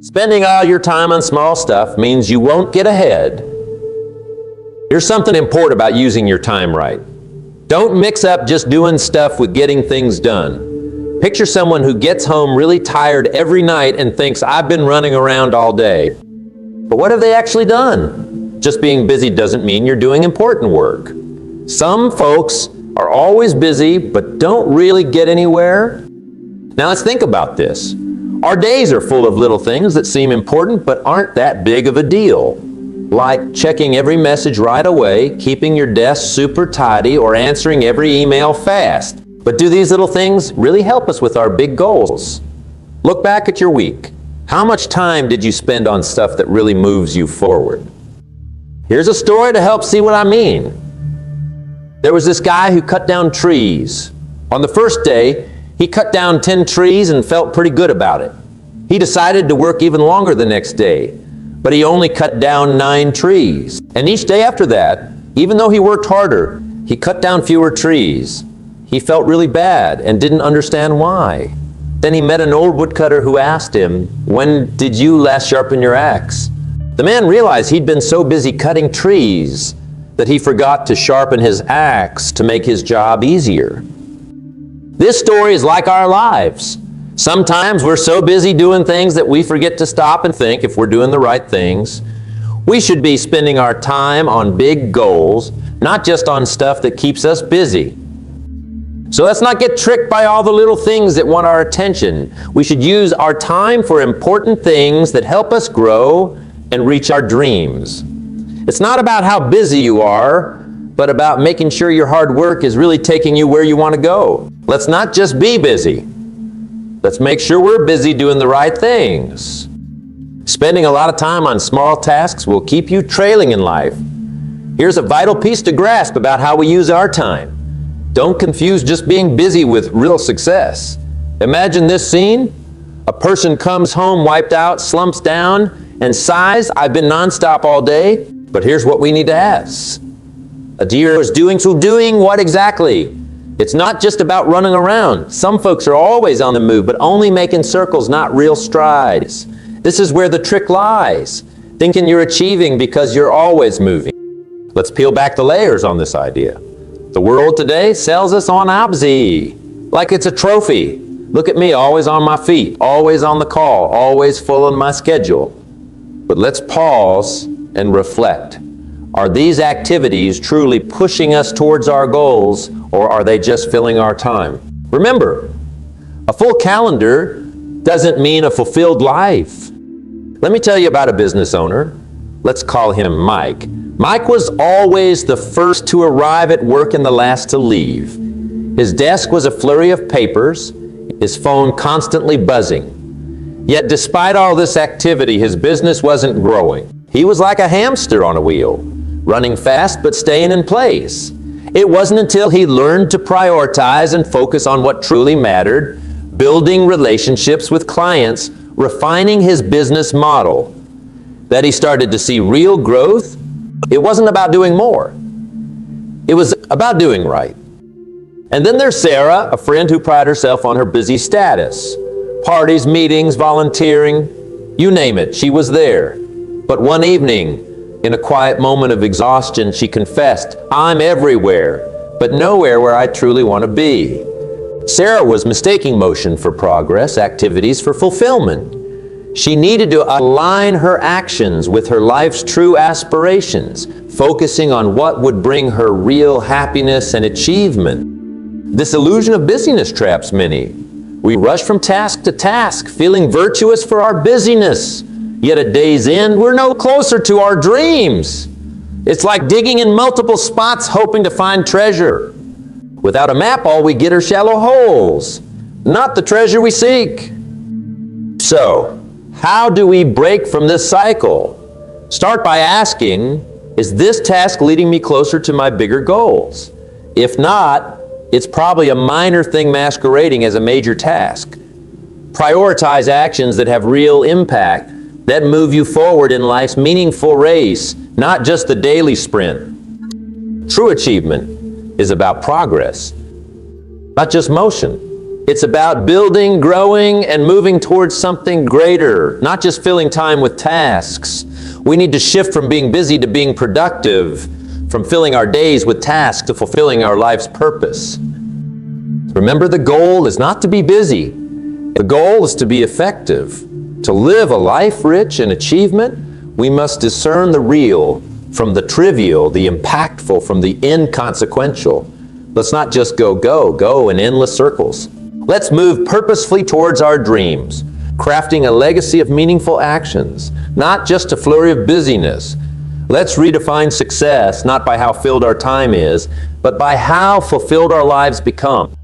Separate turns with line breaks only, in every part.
Spending all your time on small stuff means you won't get ahead. Here's something important about using your time right. Don't mix up just doing stuff with getting things done. Picture someone who gets home really tired every night and thinks, I've been running around all day. But what have they actually done? Just being busy doesn't mean you're doing important work. Some folks are always busy but don't really get anywhere. Now let's think about this. Our days are full of little things that seem important but aren't that big of a deal. Like checking every message right away, keeping your desk super tidy, or answering every email fast. But do these little things really help us with our big goals? Look back at your week. How much time did you spend on stuff that really moves you forward? Here's a story to help see what I mean. There was this guy who cut down trees. On the first day, he cut down 10 trees and felt pretty good about it. He decided to work even longer the next day, but he only cut down 9 trees. And each day after that, even though he worked harder, he cut down fewer trees. He felt really bad and didn't understand why. Then he met an old woodcutter who asked him, "When did you last sharpen your axe?" The man realized he'd been so busy cutting trees that he forgot to sharpen his axe to make his job easier. This story is like our lives. Sometimes we're so busy doing things that we forget to stop and think if we're doing the right things. We should be spending our time on big goals, not just on stuff that keeps us busy. So let's not get tricked by all the little things that want our attention. We should use our time for important things that help us grow and reach our dreams. It's not about how busy you are, but about making sure your hard work is really taking you where you want to go. Let's not just be busy. Let's make sure we're busy doing the right things. Spending a lot of time on small tasks will keep you trailing in life. Here's a vital piece to grasp about how we use our time. Don't confuse just being busy with real success. Imagine this scene. A person comes home wiped out, slumps down, and sighs, "I've been nonstop all day." But here's what we need to ask. A deer is doing what exactly? It's not just about running around. Some folks are always on the move, but only making circles, not real strides. This is where the trick lies, thinking you're achieving because you're always moving. Let's peel back the layers on this idea. The world today sells us on absy, like it's a trophy. Look at me, always on my feet, always on the call, always full on my schedule. But let's pause and reflect. Are these activities truly pushing us towards our goals, or are they just filling our time? Remember, a full calendar doesn't mean a fulfilled life. Let me tell you about a business owner. Let's call him Mike. Mike was always the first to arrive at work and the last to leave. His desk was a flurry of papers, his phone constantly buzzing. Yet despite all this activity, his business wasn't growing. He was like a hamster on a wheel, running fast but staying in place. It wasn't until he learned to prioritize and focus on what truly mattered, building relationships with clients, refining his business model, that he started to see real growth. It wasn't about doing more. It was about doing right. And then there's Sarah, a friend who prided herself on her busy status. Parties, meetings, volunteering, you name it, she was there. But one evening, in a quiet moment of exhaustion, she confessed, "I'm everywhere, but nowhere where I truly want to be." Sarah was mistaking motion for progress, activities for fulfillment. She needed to align her actions with her life's true aspirations, focusing on what would bring her real happiness and achievement. This illusion of busyness traps many. We rush from task to task, feeling virtuous for our busyness. Yet at day's end, we're no closer to our dreams. It's like digging in multiple spots hoping to find treasure. Without a map, all we get are shallow holes, not the treasure we seek. So, how do we break from this cycle? Start by asking, is this task leading me closer to my bigger goals? If not, it's probably a minor thing masquerading as a major task. Prioritize actions that have real impact, that move you forward in life's meaningful race, not just the daily sprint. True achievement is about progress, not just motion. It's about building, growing, and moving towards something greater, not just filling time with tasks. We need to shift from being busy to being productive, from filling our days with tasks to fulfilling our life's purpose. Remember, the goal is not to be busy. The goal is to be effective. To live a life rich in achievement, we must discern the real from the trivial, the impactful from the inconsequential. Let's not just go in endless circles. Let's move purposefully towards our dreams, crafting a legacy of meaningful actions, not just a flurry of busyness. Let's redefine success not by how filled our time is, but by how fulfilled our lives become.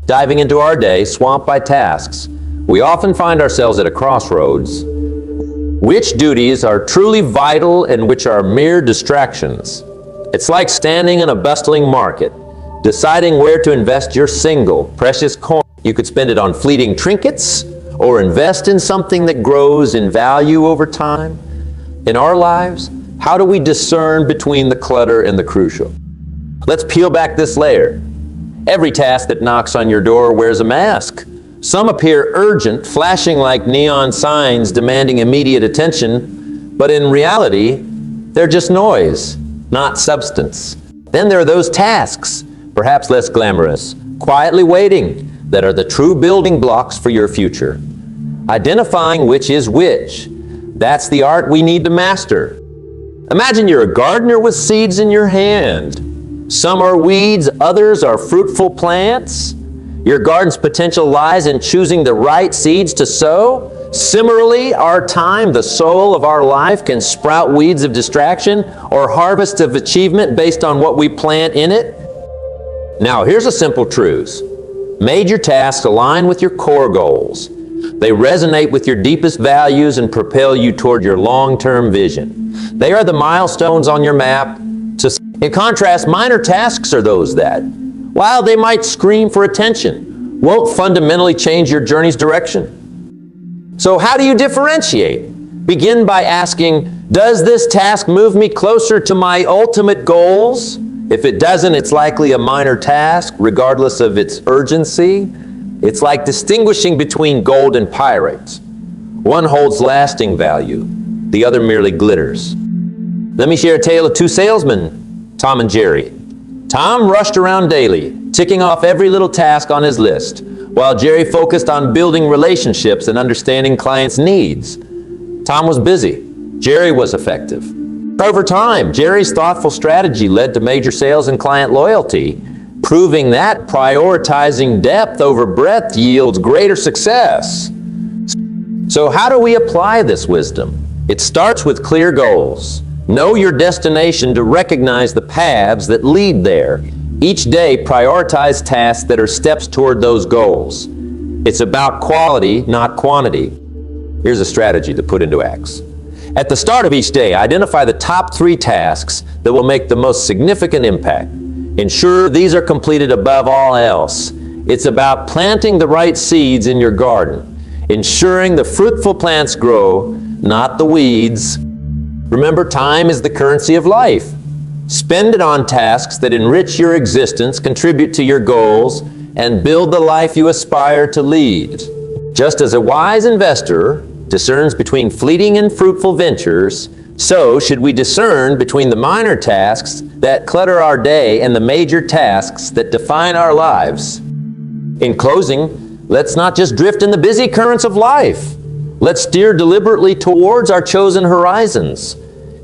Diving into our day, swamped by tasks, we often find ourselves at a crossroads. Which duties are truly vital and which are mere distractions? It's like standing in a bustling market, deciding where to invest your single, precious coin. You could spend it on fleeting trinkets or invest in something that grows in value over time. In our lives, how do we discern between the clutter and the crucial? Let's peel back this layer. Every task that knocks on your door wears a mask. Some appear urgent, flashing like neon signs demanding immediate attention, but in reality, they're just noise, not substance. Then there are those tasks, perhaps less glamorous, quietly waiting, that are the true building blocks for your future. Identifying which is which, that's the art we need to master. Imagine you're a gardener with seeds in your hand. Some are weeds, others are fruitful plants. Your garden's potential lies in choosing the right seeds to sow. Similarly, our time, the soul of our life, can sprout weeds of distraction or harvest of achievement based on what we plant in it. Now, here's a simple truth. Major tasks align with your core goals. They resonate with your deepest values and propel you toward your long-term vision. They are the milestones on your map. In contrast, minor tasks are those that, while they might scream for attention, won't fundamentally change your journey's direction. So how do you differentiate? Begin by asking, does this task move me closer to my ultimate goals? If it doesn't, it's likely a minor task, regardless of its urgency. It's like distinguishing between gold and pyrite. One holds lasting value, the other merely glitters. Let me share a tale of two salesmen, Tom and Jerry. Tom rushed around daily, ticking off every little task on his list, while Jerry focused on building relationships and understanding clients' needs. Tom was busy. Jerry was effective. Over time, Jerry's thoughtful strategy led to major sales and client loyalty, proving that prioritizing depth over breadth yields greater success. So how do we apply this wisdom? It starts with clear goals. Know your destination to recognize the paths that lead there. Each day, prioritize tasks that are steps toward those goals. It's about quality, not quantity. Here's a strategy to put into acts. At the start of each day, identify the top 3 tasks that will make the most significant impact. Ensure these are completed above all else. It's about planting the right seeds in your garden, ensuring the fruitful plants grow, not the weeds. Remember, time is the currency of life. Spend it on tasks that enrich your existence, contribute to your goals, and build the life you aspire to lead. Just as a wise investor discerns between fleeting and fruitful ventures, so should we discern between the minor tasks that clutter our day and the major tasks that define our lives. In closing, let's not just drift in the busy currents of life. Let's steer deliberately towards our chosen horizons.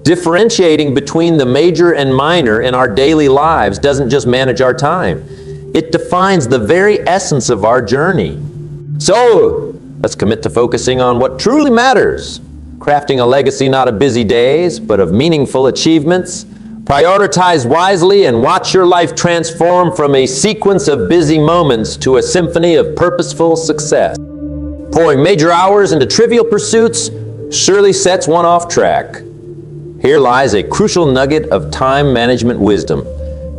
Differentiating between the major and minor in our daily lives doesn't just manage our time. It defines the very essence of our journey. So, let's commit to focusing on what truly matters. Crafting a legacy not of busy days, but of meaningful achievements. Prioritize wisely and watch your life transform from a sequence of busy moments to a symphony of purposeful success. Pouring major hours into trivial pursuits surely sets one off track. Here lies a crucial nugget of time management wisdom.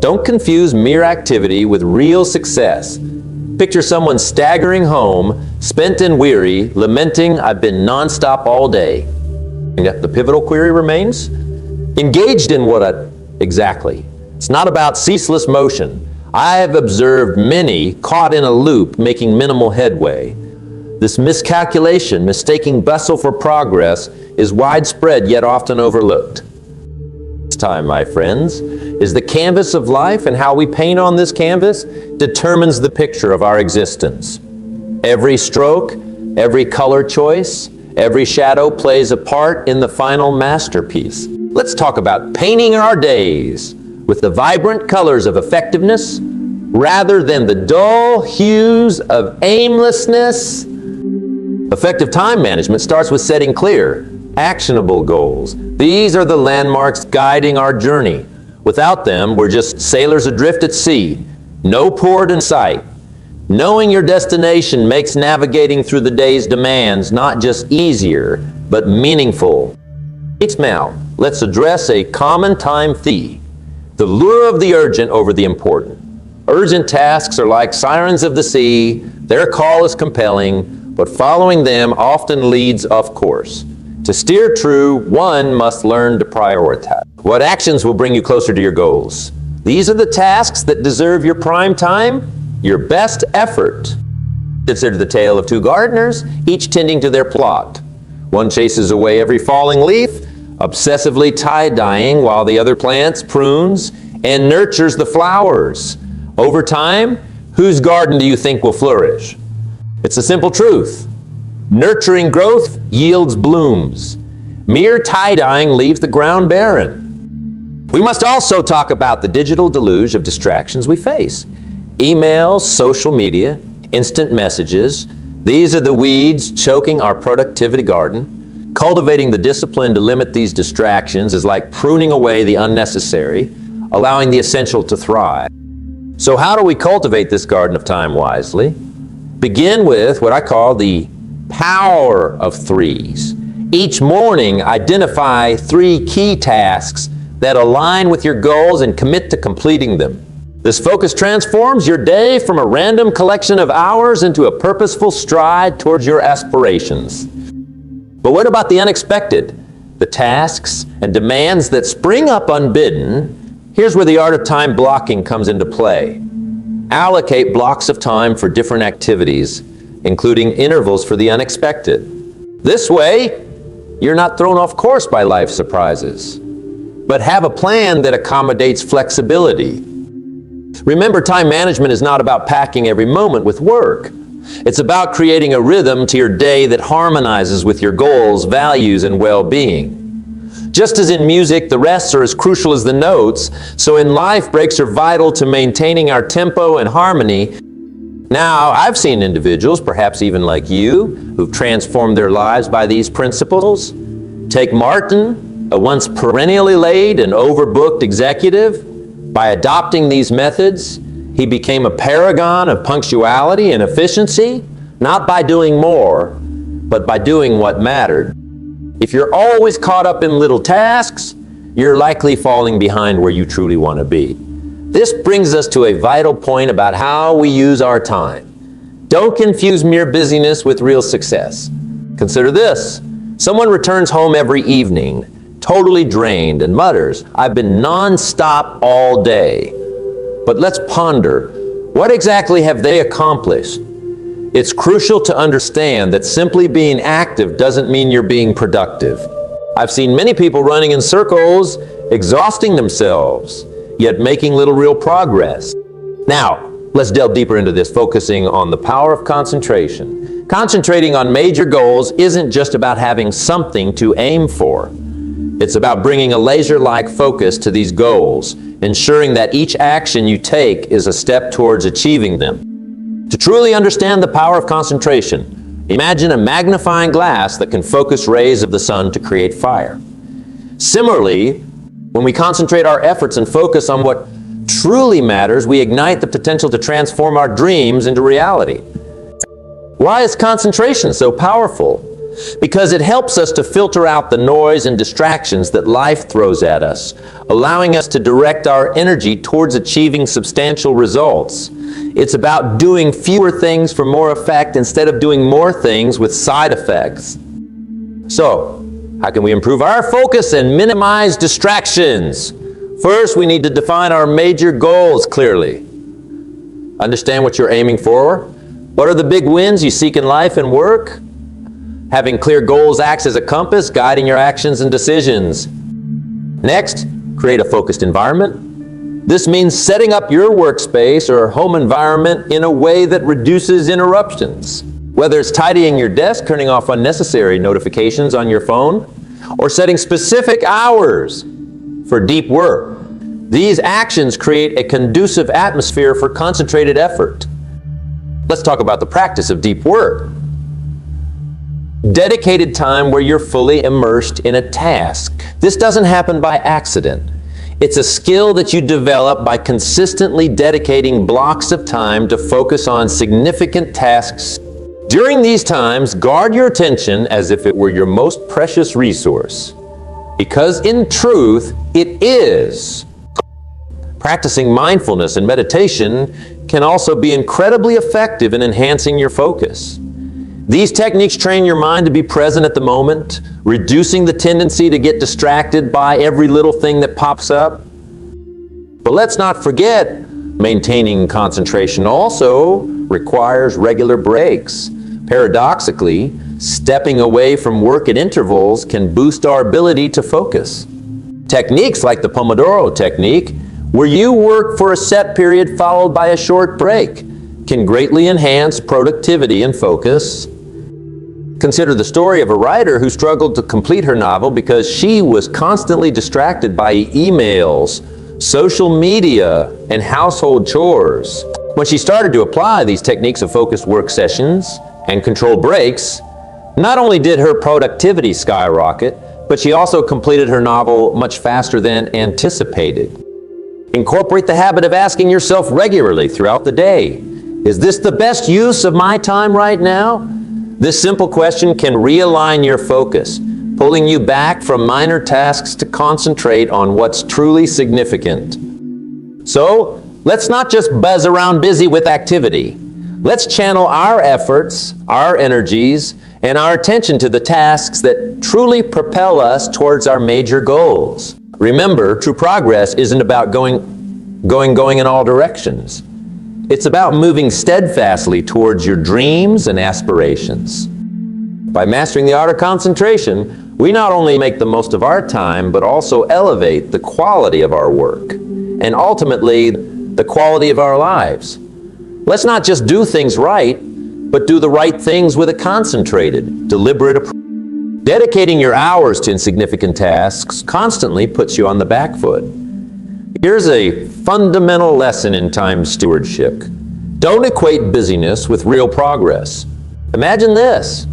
Don't confuse mere activity with real success. Picture someone staggering home, spent and weary, lamenting, "I've been nonstop all day." And yet the pivotal query remains, engaged in what exactly? It's not about ceaseless motion. I have observed many caught in a loop making minimal headway. This miscalculation, mistaking bustle for progress, is widespread yet often overlooked. This time, my friends, is the canvas of life, and how we paint on this canvas determines the picture of our existence. Every stroke, every color choice, every shadow plays a part in the final masterpiece. Let's talk about painting our days with the vibrant colors of effectiveness rather than the dull hues of aimlessness. Effective time management starts with setting clear, actionable goals. These are the landmarks guiding our journey. Without them, we're just sailors adrift at sea, no port in sight. Knowing your destination makes navigating through the day's demands not just easier, but meaningful. Now, let's address a common time theme: the lure of the urgent over the important. Urgent tasks are like sirens of the sea. Their call is compelling, but following them often leads off course. To steer true, one must learn to prioritize. What actions will bring you closer to your goals? These are the tasks that deserve your prime time, your best effort. Consider the tale of two gardeners, each tending to their plot. One chases away every falling leaf, obsessively tie-dyeing, while the other plants, prunes, and nurtures the flowers. Over time, whose garden do you think will flourish? It's a simple truth. Nurturing growth yields blooms. Mere tie-dyeing leaves the ground barren. We must also talk about the digital deluge of distractions we face. Emails, social media, instant messages. These are the weeds choking our productivity garden. Cultivating the discipline to limit these distractions is like pruning away the unnecessary, allowing the essential to thrive. So how do we cultivate this garden of time wisely? Begin with what I call the power of threes. Each morning, identify 3 key tasks that align with your goals and commit to completing them. This focus transforms your day from a random collection of hours into a purposeful stride towards your aspirations. But what about the unexpected? The tasks and demands that spring up unbidden? Here's where the art of time blocking comes into play. Allocate blocks of time for different activities, including intervals for the unexpected. This way, you're not thrown off course by life surprises, but have a plan that accommodates flexibility. Remember, time management is not about packing every moment with work. It's about creating a rhythm to your day that harmonizes with your goals, values, and well-being. Just as in music, the rests are as crucial as the notes, so in life, breaks are vital to maintaining our tempo and harmony. Now, I've seen individuals, perhaps even like you, who've transformed their lives by these principles. Take Martin, a once perennially late and overbooked executive. By adopting these methods, he became a paragon of punctuality and efficiency, not by doing more, but by doing what mattered. If you're always caught up in little tasks, you're likely falling behind where you truly want to be. This brings us to a vital point about how we use our time. Don't confuse mere busyness with real success. Consider this. Someone returns home every evening, totally drained, and mutters, "I've been non-stop all day." But let's ponder, what exactly have they accomplished? It's crucial to understand that simply being active doesn't mean you're being productive. I've seen many people running in circles, exhausting themselves, yet making little real progress. Now, let's delve deeper into this, focusing on the power of concentration. Concentrating on major goals isn't just about having something to aim for. It's about bringing a laser-like focus to these goals, ensuring that each action you take is a step towards achieving them. To truly understand the power of concentration, imagine a magnifying glass that can focus rays of the sun to create fire. Similarly, when we concentrate our efforts and focus on what truly matters, we ignite the potential to transform our dreams into reality. Why is concentration so powerful? Because it helps us to filter out the noise and distractions that life throws at us, allowing us to direct our energy towards achieving substantial results. It's about doing fewer things for more effect instead of doing more things with side effects. So, how can we improve our focus and minimize distractions? First, we need to define our major goals clearly. Understand what you're aiming for? What are the big wins you seek in life and work? Having clear goals acts as a compass, guiding your actions and decisions. Next, create a focused environment. This means setting up your workspace or home environment in a way that reduces interruptions. Whether it's tidying your desk, turning off unnecessary notifications on your phone, or setting specific hours for deep work. These actions create a conducive atmosphere for concentrated effort. Let's talk about the practice of deep work. Dedicated time where you're fully immersed in a task. This doesn't happen by accident. It's a skill that you develop by consistently dedicating blocks of time to focus on significant tasks. During these times, guard your attention as if it were your most precious resource, because in truth, it is. Practicing mindfulness and meditation can also be incredibly effective in enhancing your focus. These techniques train your mind to be present at the moment, reducing the tendency to get distracted by every little thing that pops up. But let's not forget, maintaining concentration also requires regular breaks. Paradoxically, stepping away from work at intervals can boost our ability to focus. Techniques like the Pomodoro technique, where you work for a set period followed by a short break, can greatly enhance productivity and focus. Consider the story of a writer who struggled to complete her novel because she was constantly distracted by emails, social media, and household chores. When she started to apply these techniques of focused work sessions and controlled breaks, not only did her productivity skyrocket, but she also completed her novel much faster than anticipated. Incorporate the habit of asking yourself regularly throughout the day, is this the best use of my time right now? This simple question can realign your focus, pulling you back from minor tasks to concentrate on what's truly significant. So, let's not just buzz around busy with activity. Let's channel our efforts, our energies, and our attention to the tasks that truly propel us towards our major goals. Remember, true progress isn't about going in all directions. It's about moving steadfastly towards your dreams and aspirations. By mastering the art of concentration, we not only make the most of our time, but also elevate the quality of our work, and ultimately, the quality of our lives. Let's not just do things right, but do the right things with a concentrated, deliberate approach. Dedicating your hours to insignificant tasks constantly puts you on the back foot. Here's a fundamental lesson in time stewardship. Don't equate busyness with real progress. Imagine this.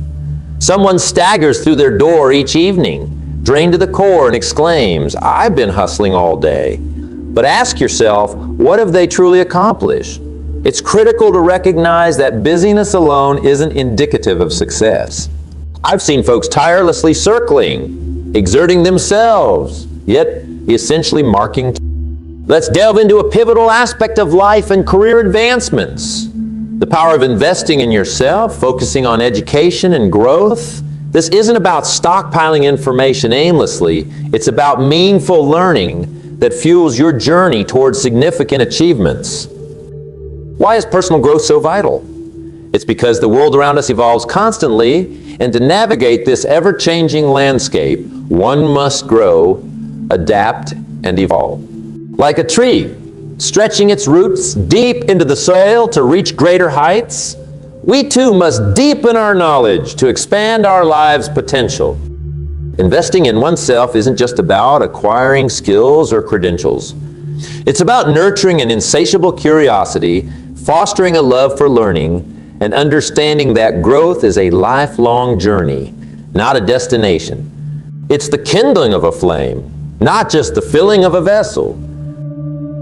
Someone staggers through their door each evening, drained to the core, and exclaims, "I've been hustling all day." But ask yourself, what have they truly accomplished? It's critical to recognize that busyness alone isn't indicative of success. I've seen folks tirelessly circling, exerting themselves, yet essentially marking. Let's delve into a pivotal aspect of life and career advancements. The power of investing in yourself, focusing on education and growth. This isn't about stockpiling information aimlessly. It's about meaningful learning that fuels your journey towards significant achievements. Why is personal growth so vital? It's because the world around us evolves constantly, and to navigate this ever-changing landscape, one must grow, adapt, and evolve. Like a tree, stretching its roots deep into the soil to reach greater heights, we too must deepen our knowledge to expand our lives' potential. Investing in oneself isn't just about acquiring skills or credentials. It's about nurturing an insatiable curiosity, fostering a love for learning, and understanding that growth is a lifelong journey, not a destination. It's the kindling of a flame, not just the filling of a vessel.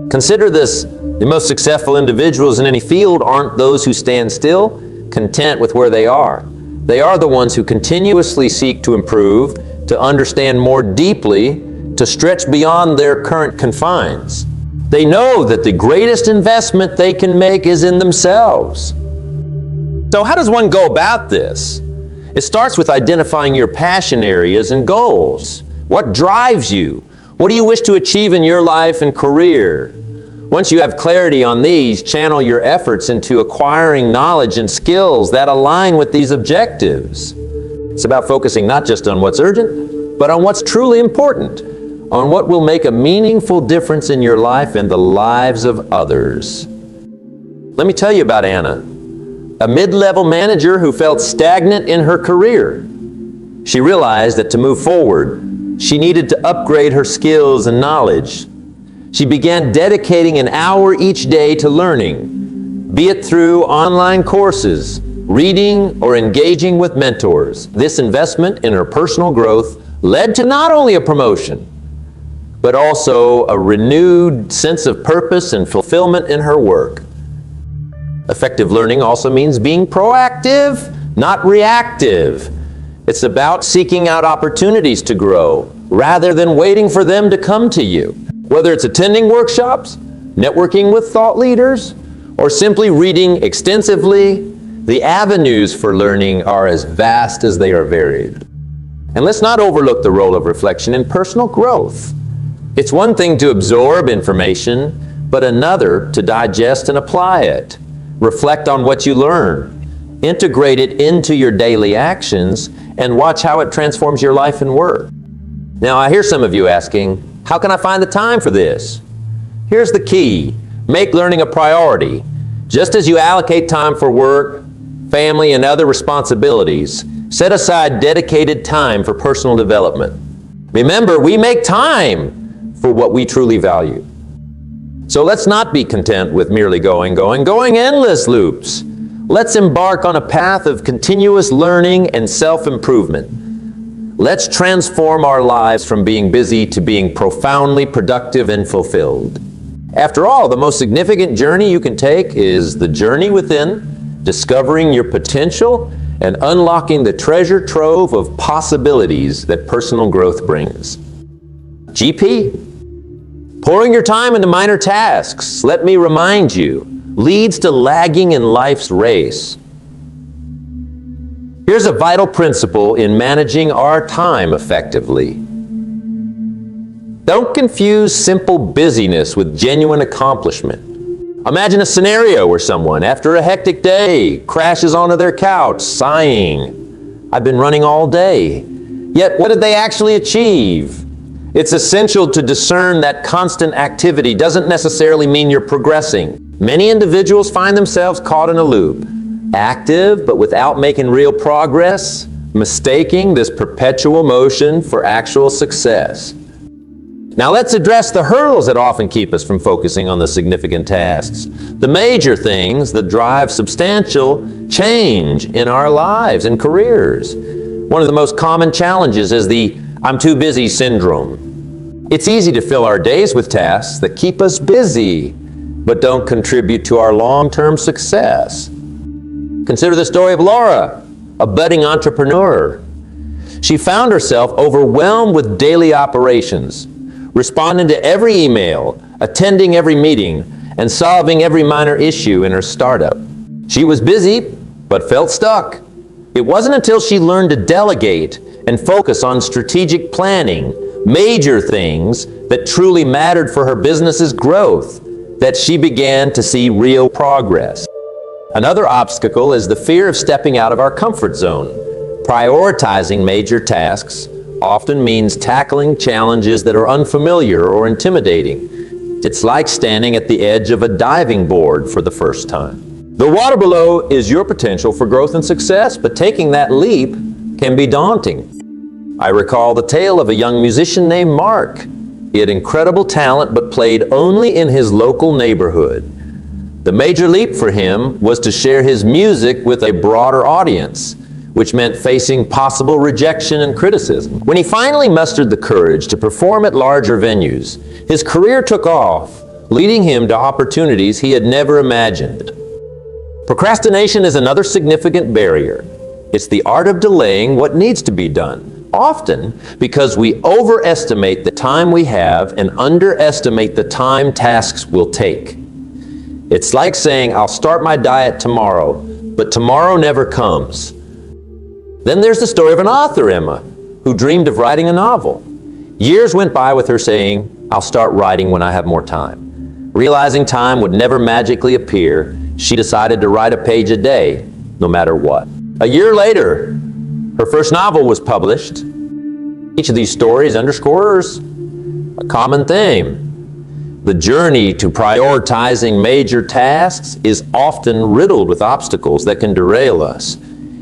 Consider this, the most successful individuals in any field aren't those who stand still, content with where they are. They are the ones who continuously seek to improve, to understand more deeply, to stretch beyond their current confines. They know that the greatest investment they can make is in themselves. So how does one go about this? It starts with identifying your passion areas and goals. What drives you? What do you wish to achieve in your life and career? Once you have clarity on these, channel your efforts into acquiring knowledge and skills that align with these objectives. It's about focusing not just on what's urgent, but on what's truly important, on what will make a meaningful difference in your life and the lives of others. Let me tell you about Anna, a mid-level manager who felt stagnant in her career. She realized that to move forward, she needed to upgrade her skills and knowledge. She began dedicating an hour each day to learning, be it through online courses, reading, or engaging with mentors. This investment in her personal growth led to not only a promotion, but also a renewed sense of purpose and fulfillment in her work. Effective learning also means being proactive, not reactive. It's about seeking out opportunities to grow, rather than waiting for them to come to you. Whether it's attending workshops, networking with thought leaders, or simply reading extensively, the avenues for learning are as vast as they are varied. And let's not overlook the role of reflection in personal growth. It's one thing to absorb information, but another to digest and apply it. Reflect on what you learn, integrate it into your daily actions, and watch how it transforms your life and work. Now, I hear some of you asking, how can I find the time for this? Here's the key. Make learning a priority. Just as you allocate time for work, family, and other responsibilities, set aside dedicated time for personal development. Remember, we make time for what we truly value. So let's not be content with merely going endless loops. Let's embark on a path of continuous learning and self-improvement. Let's transform our lives from being busy to being profoundly productive and fulfilled. After all, the most significant journey you can take is the journey within, discovering your potential and unlocking the treasure trove of possibilities that personal growth brings. GP, pouring your time into minor tasks, let me remind you, leads to lagging in life's race. Here's a vital principle in managing our time effectively. Don't confuse simple busyness with genuine accomplishment. Imagine a scenario where someone, after a hectic day, crashes onto their couch, sighing, "I've been running all day." Yet, what did they actually achieve? It's essential to discern that constant activity doesn't necessarily mean you're progressing. Many individuals find themselves caught in a loop, active but without making real progress, mistaking this perpetual motion for actual success. Now let's address the hurdles that often keep us from focusing on the significant tasks, the major things that drive substantial change in our lives and careers. One of the most common challenges is the "I'm too busy" syndrome. It's easy to fill our days with tasks that keep us busy, but don't contribute to our long-term success. Consider the story of Laura, a budding entrepreneur. She found herself overwhelmed with daily operations, responding to every email, attending every meeting, and solving every minor issue in her startup. She was busy, but felt stuck. It wasn't until she learned to delegate and focus on strategic planning, major things that truly mattered for her business's growth, that she began to see real progress. Another obstacle is the fear of stepping out of our comfort zone. Prioritizing major tasks often means tackling challenges that are unfamiliar or intimidating. It's like standing at the edge of a diving board for the first time. The water below is your potential for growth and success, but taking that leap can be daunting. I recall the tale of a young musician named Mark. He had incredible talent, but played only in his local neighborhood. The major leap for him was to share his music with a broader audience, which meant facing possible rejection and criticism. When he finally mustered the courage to perform at larger venues, his career took off, leading him to opportunities he had never imagined. Procrastination is another significant barrier. It's the art of delaying what needs to be done, often because we overestimate the time we have and underestimate the time tasks will take. It's like saying, "I'll start my diet tomorrow," but tomorrow never comes. Then there's the story of an author, Emma, who dreamed of writing a novel. Years went by with her saying, "I'll start writing when I have more time." Realizing time would never magically appear, she decided to write a page a day, no matter what. A year later, her first novel was published. Each of these stories underscores a common theme. The journey to prioritizing major tasks is often riddled with obstacles that can derail us.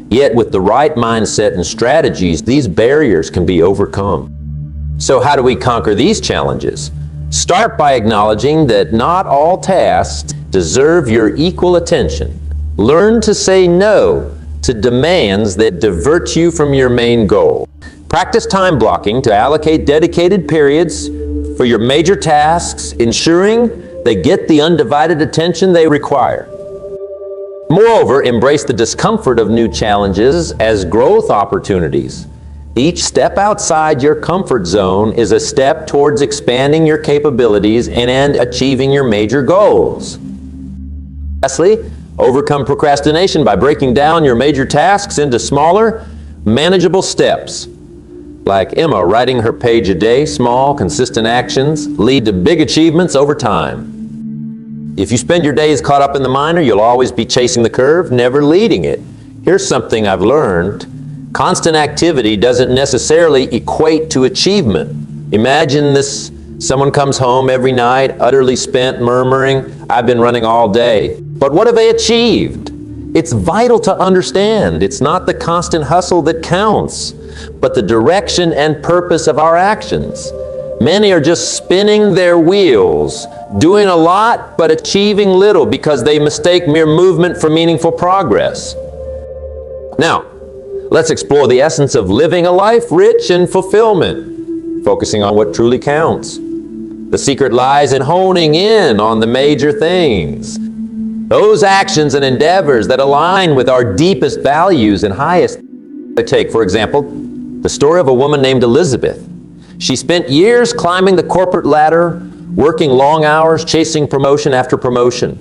Yet with the right mindset and strategies, these barriers can be overcome. So how do we conquer these challenges? Start by acknowledging that not all tasks deserve your equal attention. Learn to say no to demands that divert you from your main goal. Practice time blocking to allocate dedicated periods for your major tasks, ensuring they get the undivided attention they require. Moreover, embrace the discomfort of new challenges as growth opportunities. Each step outside your comfort zone is a step towards expanding your capabilities and achieving your major goals. Lastly, overcome procrastination by breaking down your major tasks into smaller, manageable steps. Like Emma writing her page a day, small, consistent actions lead to big achievements over time. If you spend your days caught up in the minor, you'll always be chasing the curve, never leading it. Here's something I've learned. Constant activity doesn't necessarily equate to achievement. Imagine this, someone comes home every night, utterly spent, murmuring, "I've been running all day." But what have they achieved? It's vital to understand it's not the constant hustle that counts, but the direction and purpose of our actions. Many are just spinning their wheels, doing a lot but achieving little because they mistake mere movement for meaningful progress. Now, let's explore the essence of living a life rich in fulfillment, focusing on what truly counts. The secret lies in honing in on the major things, those actions and endeavors that align with our deepest values and highest. Take, for example, the story of a woman named Elizabeth. She spent years climbing the corporate ladder, working long hours, chasing promotion after promotion.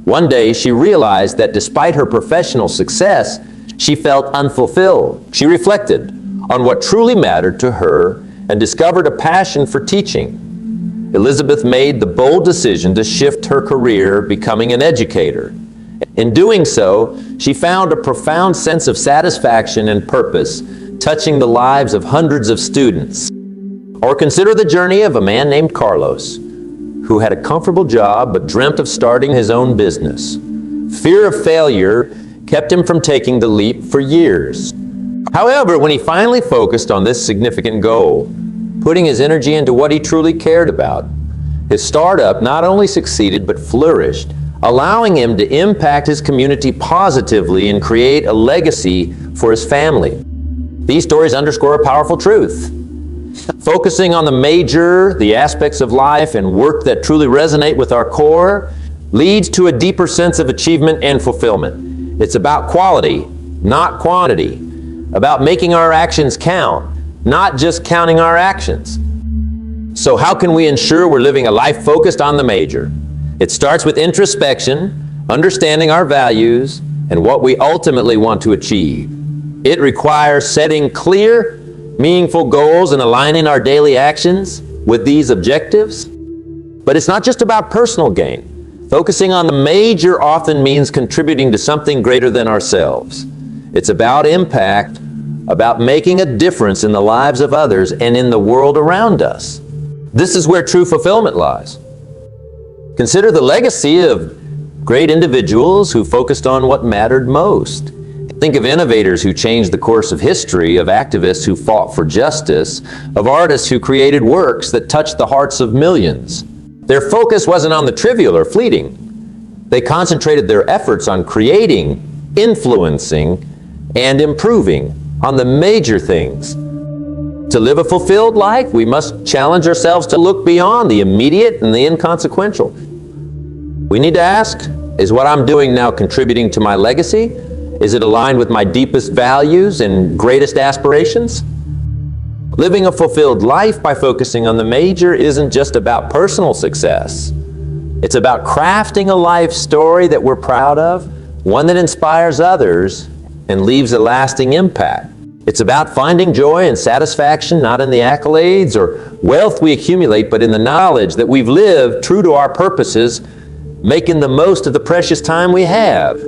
One day, she realized that despite her professional success, she felt unfulfilled. She reflected on what truly mattered to her and discovered a passion for teaching. Elizabeth made the bold decision to shift her career, becoming an educator. In doing so, she found a profound sense of satisfaction and purpose, touching the lives of hundreds of students. Or consider the journey of a man named Carlos, who had a comfortable job but dreamt of starting his own business. Fear of failure kept him from taking the leap for years. However, when he finally focused on this significant goal, putting his energy into what he truly cared about, his startup not only succeeded but flourished, allowing him to impact his community positively and create a legacy for his family. These stories underscore a powerful truth. Focusing on the aspects of life and work that truly resonate with our core leads to a deeper sense of achievement and fulfillment. It's about quality, not quantity. About making our actions count, not just counting our actions. So how can we ensure we're living a life focused on the major? It starts with introspection, understanding our values, and what we ultimately want to achieve. It requires setting clear, meaningful goals and aligning our daily actions with these objectives. But it's not just about personal gain. Focusing on the major often means contributing to something greater than ourselves. It's about impact, about making a difference in the lives of others and in the world around us. This is where true fulfillment lies. Consider the legacy of great individuals who focused on what mattered most. Think of innovators who changed the course of history, of activists who fought for justice, of artists who created works that touched the hearts of millions. Their focus wasn't on the trivial or fleeting. They concentrated their efforts on creating, influencing, and improving on the major things. To live a fulfilled life, we must challenge ourselves to look beyond the immediate and the inconsequential. We need to ask, is what I'm doing now contributing to my legacy? Is it aligned with my deepest values and greatest aspirations? Living a fulfilled life by focusing on the major isn't just about personal success. It's about crafting a life story that we're proud of, one that inspires others and leaves a lasting impact. It's about finding joy and satisfaction not in the accolades or wealth we accumulate, but in the knowledge that we've lived true to our purposes, making the most of the precious time we have.